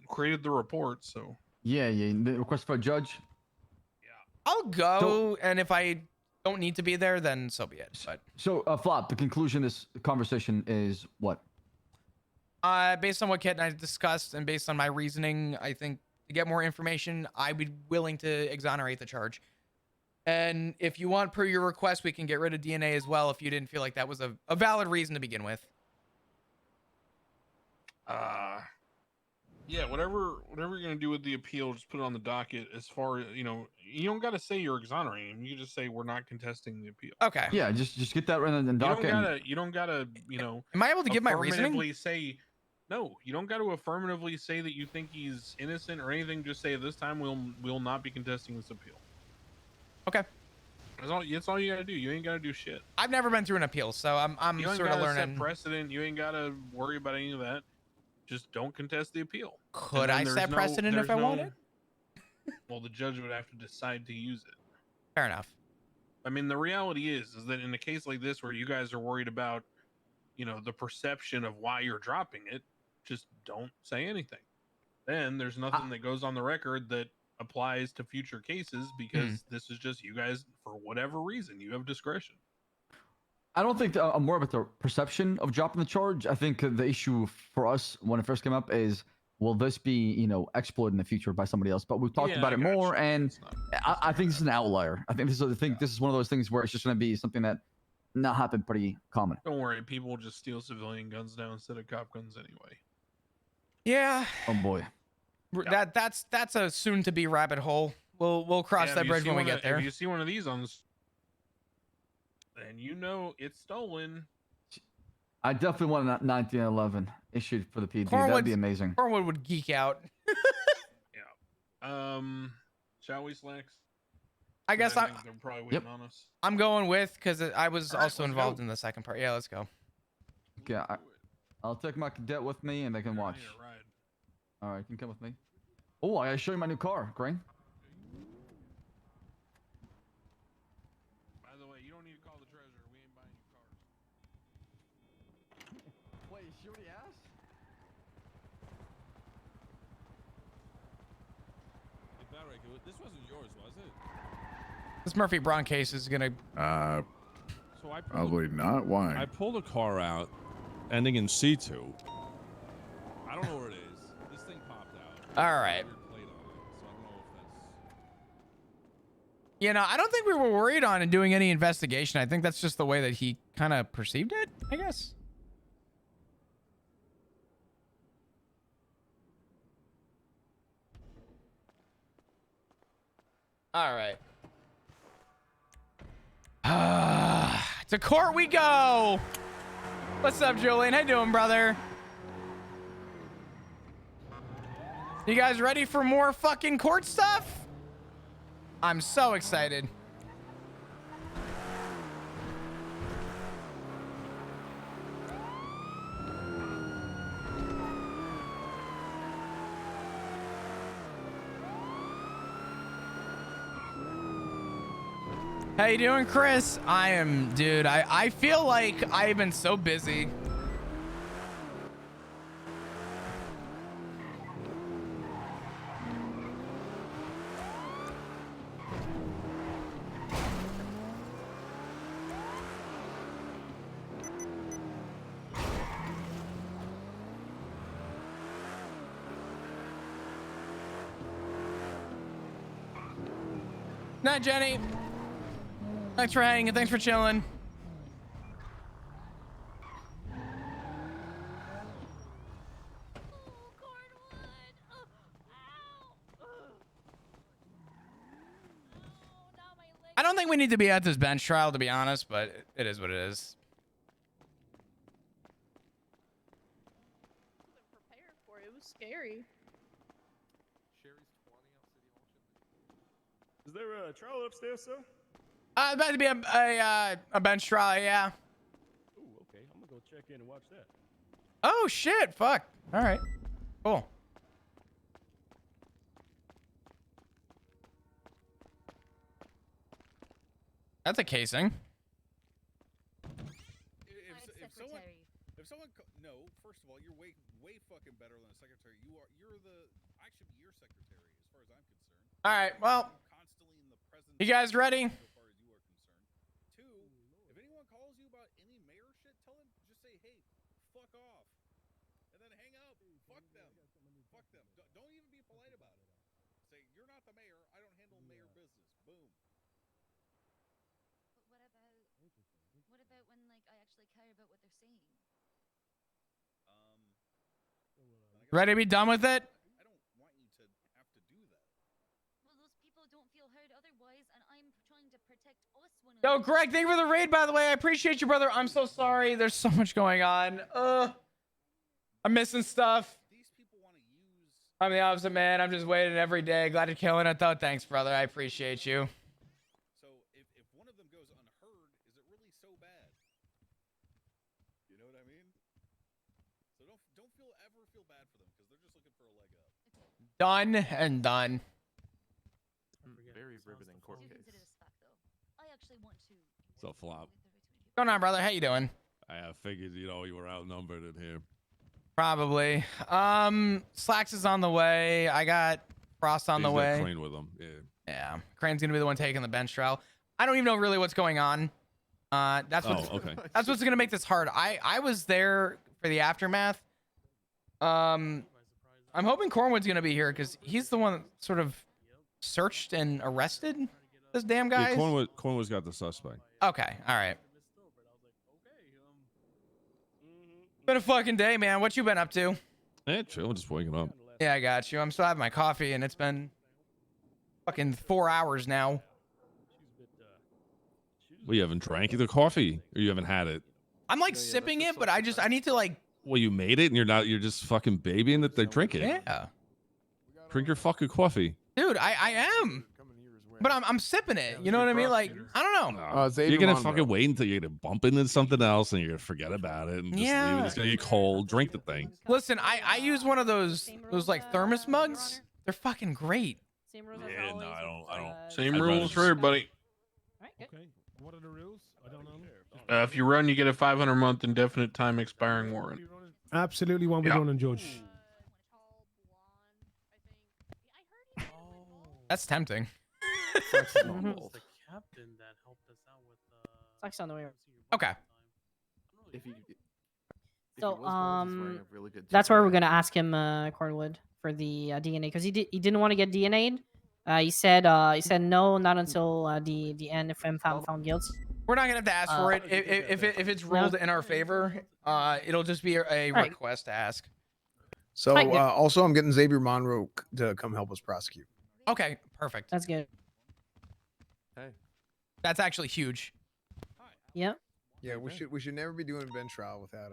created the report, so. Yeah, the request for a judge. I'll go, and if I don't need to be there, then so be it. But so, Flop, the conclusion of this conversation is what? Based on what Kit and I discussed, and based on my reasoning, I think to get more information, I'd be willing to exonerate the charge. And if you want, per your request, we can get rid of DNA as well if you didn't feel like that was a valid reason to begin with. Yeah, whatever you're gonna do with the appeal, just put it on the docket. As far as you know, you don't gotta say you're exonerating him. You just say we're not contesting the appeal. Okay. Yeah, just get that right on the docket. You don't gotta, you know. Am I able to give my reasoning? No, you don't got to affirmatively say that you think he's innocent or anything. Just say this time we'll not be contesting this appeal. Okay. That's all you gotta do. You ain't gotta do shit. I've never been through an appeal, so I'm sort of learning. Set precedent. You ain't gotta worry about any of that. Just don't contest the appeal. Could I set precedent if I wanted? Well, the judge would have to decide to use it. Fair enough. I mean, the reality is that in a case like this where you guys are worried about, you know, the perception of why you're dropping it, just don't say anything. Then there's nothing that goes on the record that applies to future cases because this is just you guys, for whatever reason, you have discretion. I don't think I'm more about the perception of dropping the charge. I think the issue for us when it first came up is, will this be, you know, exploited in the future by somebody else? But we've talked about it more, and I think this is an outlier. I think this is one of those things where it's just going to be something that not happen pretty common. Don't worry, people will just steal civilian guns now instead of cop guns anyway. Yeah. Oh boy. That's a soon to be rabbit hole. We'll cross that bridge when we get there. If you see one of these on this, then you know it's stolen. I definitely want a 1911 issued for the PD. That'd be amazing. Cornwood would geek out. Yeah. Shall we, Slacks? I guess they're probably waiting on us. I'm going with because I was also involved in the second part. Yeah, let's go. Yeah, I'll take my cadet with me and they can watch. Ride. All right, you can come with me. Oh, I gotta show you my new car, Grain. By the way, you don't need to call the treasurer. We ain't buying new cars. Wait, she already asked? This wasn't yours, was it? This Murphy Braun case is gonna. So probably not. Why? I pulled a car out, ending in C2. I don't know where it is. This thing popped out. All right. You know, I don't think we were worried on doing any investigation. I think that's just the way that he kind of perceived it, I guess. All right. To court we go. What's up, Julian? How you doing, brother? You guys ready for more fucking court stuff? I'm so excited. How you doing, Chris? I am, dude. I feel like I've been so busy. Night, Jenny. Thanks for hanging. Thanks for chilling. I don't think we need to be at this bench trial, to be honest, but it is what it is. Prepared for it. It was scary. Is there a trial upstairs, sir? About to be a bench trial, yeah. Ooh, okay. I'm gonna go check in and watch that. Oh shit! Fuck. All right. Cool. That's a casing. If someone no, first of all, you're way fucking better than a secretary. I should be your secretary as far as I'm concerned. All right. Well, you guys ready? As far as you are concerned. Two, if anyone calls you about any mayor shit, tell them, just say, hey, fuck off. And then hang up. Fuck them. Fuck them. Don't even be polite about it. Say, you're not the mayor. I don't handle mayor business. Boom. But what about when like I actually care about what they're saying? Ready to be done with it? I don't want you to have to do that. Well, those people don't feel heard otherwise, and I'm trying to protect us one Yo, another. Greg, thank you for the raid, by the way. I appreciate you, brother. I'm so sorry. There's so much going on. I'm missing stuff. I'm the opposite, man. I'm just waiting every day. Glad you're killing it, though. Thanks, brother. I appreciate you. So if one of them goes unheard, is it really so bad? You know what I mean? So don't ever feel bad for them because they're just looking for a leg up. Done and done. Very riveting court case. I actually want to. So flop. What's going on, brother? How you doing? I figured, you were outnumbered in here. Probably. Slacks is on the way. I got Frost on the way. Crane with him. Yeah. Yeah. Crane's gonna be the one taking the bench trial. I don't even know really what's going on. That's what's gonna make this hard. I was there for the aftermath. I'm hoping Cornwood's gonna be here because he's the one that sort of searched and arrested this damn guy. Yeah, Cornwood's got the suspect. Okay. All right. Been a fucking day, man. What you been up to? Yeah, chill. Just waking up. Yeah, I got you. I'm still having my coffee, and it's been fucking 4 hours now. Well, you haven't drank the coffee, or you haven't had it? I'm like sipping it, but I need to like. Well, you made it, and you're just fucking babying that they drink it. Yeah. Drink your fucking coffee. Dude, I am. But I'm sipping it. You know what I mean? Like, I don't know. You're gonna fucking wait until you're gonna bump into something else, and you're gonna forget about it, and just leave it. It's gonna get cold. Drink the thing. Listen, I use one of those like thermos mugs. They're fucking great. Same rules Yeah, no, I don't. Same I'd rules rather for everybody. Okay. What are the rules? I don't know. If you run, you get a 500-month indefinite time expiring warrant. Absolutely won't be running, Judge. That's tempting. The captain that helped us out with Flex on the way. Okay. So that's where we're gonna ask him, Cornwood, for the DNA because he didn't want to get DNA'd. He said no, not until the end if I'm found guilty. We're not gonna have to ask for it. If it's ruled in our favor, it'll just be a request to ask. So also, I'm getting Xavier Monroe to come help us prosecute. Okay, perfect. That's good. Hey. That's actually huge. Yep. Yeah, we should never be doing a bench trial without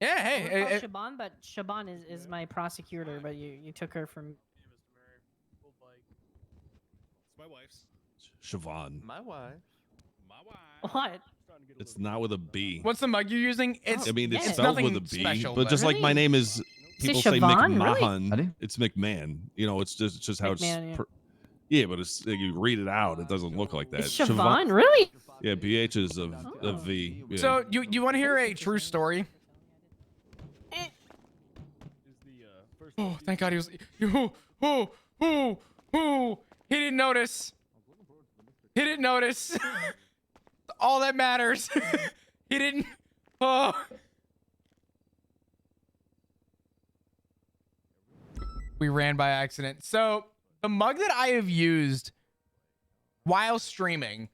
Yeah, I would call hey. Shaban, but Shaban is my prosecutor, but you took her from. It's my wife's. Siobhan. My wife. What? It's not with a B. What's the mug you're using? It's I mean, it's it's spelled nothing with a B, special, but just like my Really? name is, people say Siobhan? McMahon. Really? It's McMahon. You know, it's just how McMahon, it's. Yeah, but it's you read it out, it doesn't look like that. It's Siobhan, really? Yeah, BH is a V. Yeah. So you want to hear a true story? Oh, thank God he was. He didn't notice. He didn't notice. All that matters. He didn't. Oh. We ran by accident. So the mug that I have used while streaming.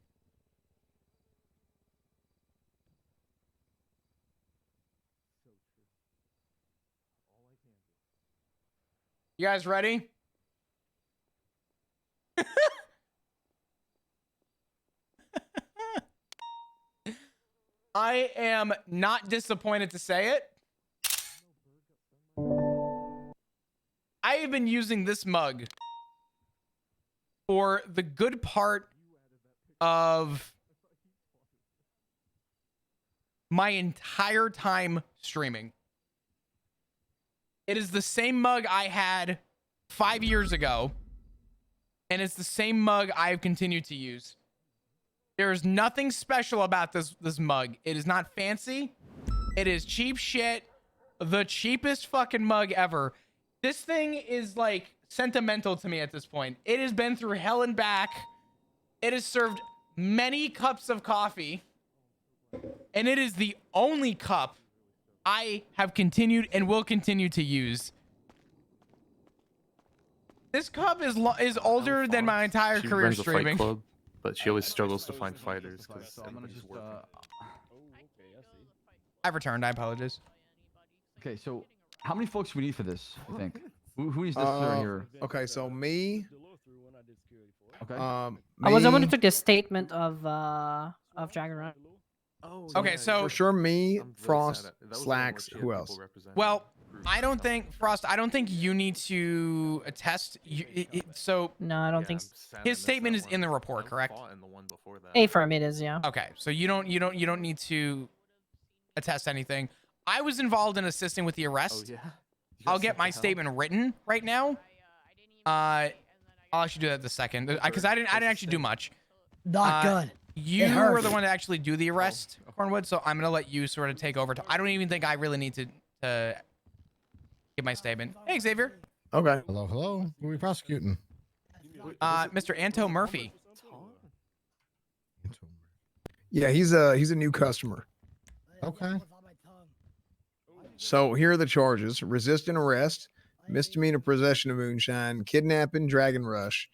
You guys ready? I am not disappointed to say it. I have been using this mug for the good part of my entire time streaming. It is the same mug I had 5 years ago, and it's the same mug I've continued to use. There is nothing special about this mug. It is not fancy. It is cheap shit. The cheapest fucking mug ever. This thing is like sentimental to me at this point. It has been through hell and back. It has served many cups of coffee, and it is the only cup I have continued and will continue to use. This cup is older than my entire She career runs a fight streaming. club, but she always struggles to find fighters because I've returned. I apologize. Okay, so how many folks we need for this? You think? Who needs this here? Okay, so me. Okay. I was the one who took the statement of Dragon Run. Okay, so for sure, me, Frost, Slacks. Who else? Well, I don't think Frost. I don't think you need to attest. So no, I don't think his statement is in the report, correct? Affirm it is, yeah. Okay, so you don't need to attest anything. I was involved in assisting with the arrest. Oh, yeah? I'll get my statement written right now. I'll actually do that the second because I didn't actually do much. Not good. You were the one to actually do the arrest, Cornwood. So I'm gonna let you sort of take over. I don't even think I really need to give my statement. Hey, Xavier. Okay. Hello. Who are we prosecuting? Mr. Anto Murphy. Yeah, he's a new customer. Okay. So here are the charges: resisting arrest, misdemeanor possession of moonshine, kidnapping, dragon rush,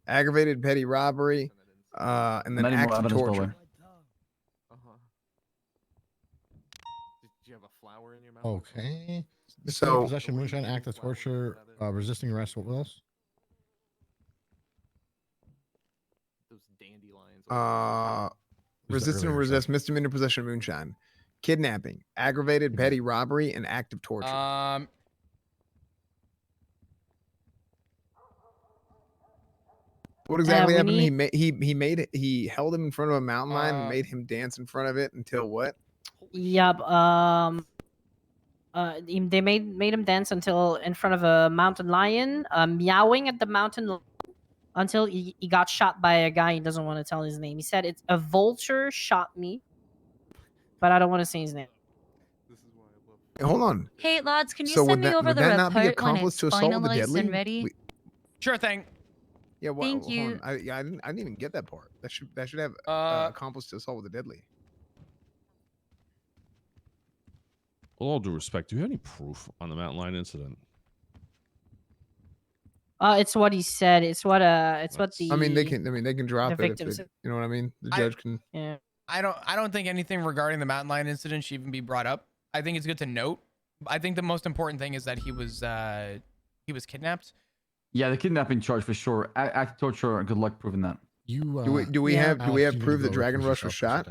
aggravated petty robbery, and then act of torture. Did you have a flower in your mouth? Okay. So possession, moonshine, act of torture, resisting arrest. What else? Those dandelions. Resist and resist, misdemeanor possession of moonshine, kidnapping, aggravated petty robbery, and act of torture. What exactly happened? He held him in front of a mountain lion and made him dance in front of it until what? Yep. They made him dance until in front of a mountain lion, meowing at the mountain lion until he got shot by a guy. He doesn't want to tell his name. He said it's a vulture shot me, but I don't want to say his name. Hey, hold on. Hey, lads, can you So send me over would the that not be report when accomplice it's to assault with the finalized deadly? and ready? Sure thing. Yeah, well, Thank hold you. on. I didn't even get that part. That should have accomplice to assault with the deadly. With all due respect, do you have any proof on the mountain lion incident? It's what he said. It's what the. I mean, they can drop the it if victim said. you know what I mean. The judge can. Yeah. I don't think anything regarding the mountain lion incident should even be brought up. I think it's good to note. I think the most important thing is that he was kidnapped. Yeah, the kidnapping charge for sure. Act torture. Good luck proving that. You Do we have proof that Dragon Rush was shot?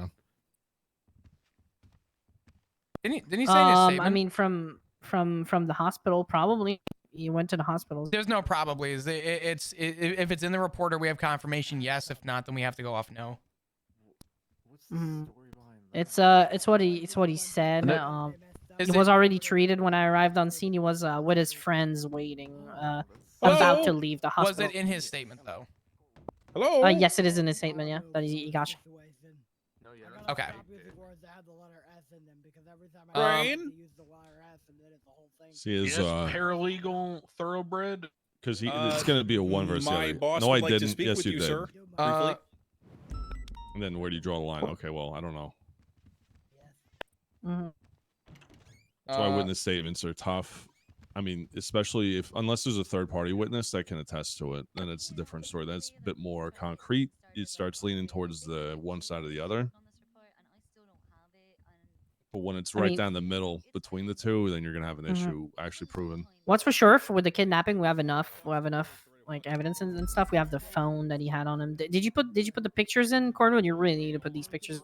Didn't he say in his statement? I mean, from the hospital, probably. He went to the hospital. There's no probably. If it's in the report or we have confirmation, yes. If not, then we have to go off no. It's what he said. He was already treated when I arrived on scene. He was with his friends waiting, about to leave the hospital. Was it in his statement though? Hello. Yes, it is in his statement. Yeah, that he got. Okay. Brain. See his paralegal thoroughbred. Because it's going to be a one versus the My other. boss No, would I like to didn't. speak Yes, with you you, did. sir. Briefly. And then where do you draw the line? Okay, well, I don't know. That's why witness statements are tough. I mean, especially unless there's a third party witness that can attest to it, then it's a different story. That's a bit more concrete. It starts leaning towards the one side or the other. But when it's right down the middle between the two, then you're gonna have an issue actually proving. What's for sure with the kidnapping, we have enough like evidence and stuff. We have the phone that he had on him. Did you put the pictures in, Cordwood? You really need to put these pictures.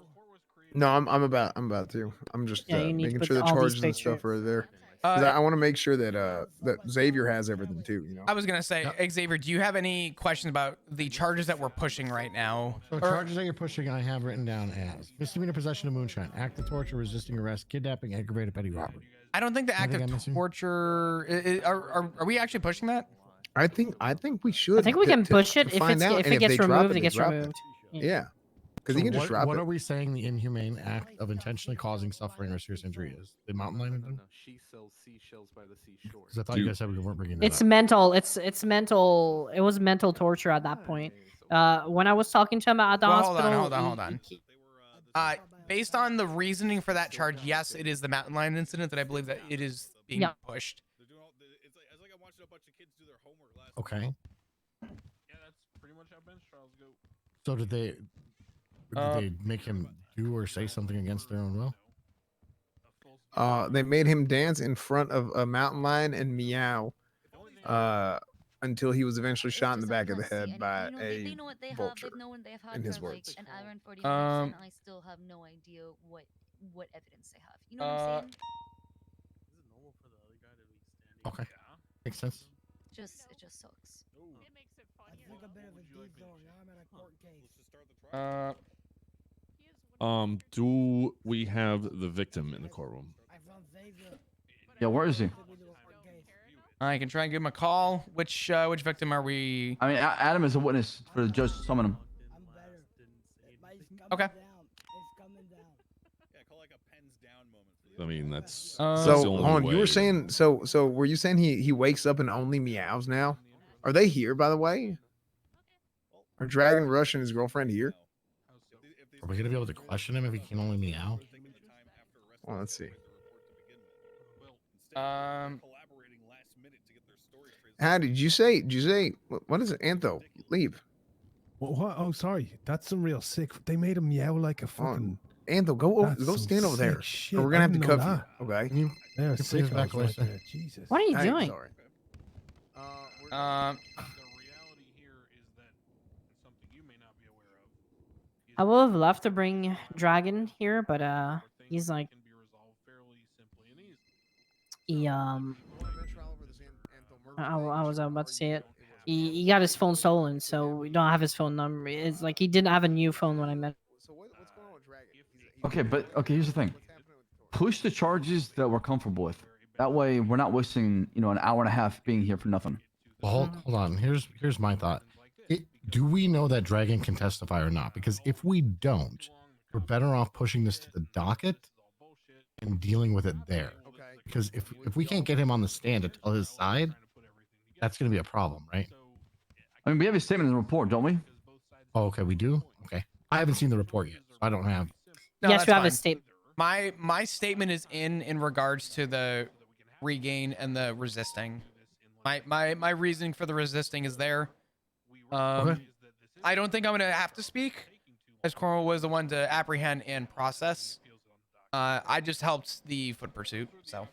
No, I'm about to. I'm just making sure the charges and stuff are there. 'Cause I want to make sure that Xavier has everything too. You know. I was gonna say, Xavier, do you have any questions about the charges that we're pushing right now? So charges that you're pushing, I have written down as misdemeanor possession of moonshine, act of torture, resisting arrest, kidnapping, aggravated petty robbery. I don't think the act of torture. Are we actually pushing that? I think we should. I think we can push it if it gets removed. It gets removed. Yeah. Because So you can just drop what it. are we saying the inhumane act of intentionally causing suffering or serious injury is? The mountain lion? No, she sells seashells by the seashore. Because I thought you guys said we weren't bringing that It's up. mental. It's mental. It was mental torture at that point. When I was talking to him at the hospital. Hold on. Based on the reasoning for that charge, yes, it is the mountain lion incident that I believe that it is being pushed. Okay. Yeah, that's pretty much how bench trials go. So did they make him do or say something against their own will? They made him dance in front of a mountain lion and meow until he was eventually shot in the back of the head by a vulture, in his words. An hour and 40 minutes, and I still have no idea what evidence they have. You know what I'm saying? Okay. Makes sense. It just sucks. It makes it funny. I think a bit of a deep zone. Now I'm in a court case. Do we have the victim in the courtroom? Yeah, where is he? I can try and give him a call. Which victim are we? I mean, Adam is a witness for the judge to summon him. Okay. I mean, that's So the only hold on, you way. were saying so were you saying he wakes up and only meows now? Are they here, by the way? Are Dragon Rush and his girlfriend here? Are we gonna be able to question him if he can only meow? Well, let's see. How did you say? What is it? Antho, leave. What? Oh, sorry. That's some real sick. They made him meow like a fucking. Antho, go over. That's Go some stand over there. sick shit. Or we're gonna I have to didn't know cuff you. that. Okay. Yeah, Please sick back away, sir. Jesus. What are you Hey, doing? sorry. I would have loved to bring Dragon here, but he's like, he I was about to say it. He got his phone stolen, so we don't have his phone number. It's like he didn't have a new phone when I met. Okay, but here's the thing. Push the charges that we're comfortable with. That way, we're not wasting an hour and a half being here for nothing. Well, hold on. Here's my thought. Do we know that Dragon can testify or not? Because if we don't, we're better off pushing this to the docket and dealing with it there. Because if we can't get him on the stand to tell his side, that's going to be a problem, right? I mean, we have a statement in the report, don't we? Oh, okay, we do. Okay, I haven't seen the report yet, so I don't have. No, Yes, that's we have a fine. statement. My statement is in regards to the regain and the resisting. My reasoning for the resisting is there. Okay. I don't think I'm gonna have to speak, as Cornwall was the one to apprehend and process. I just helped the foot pursuit, so.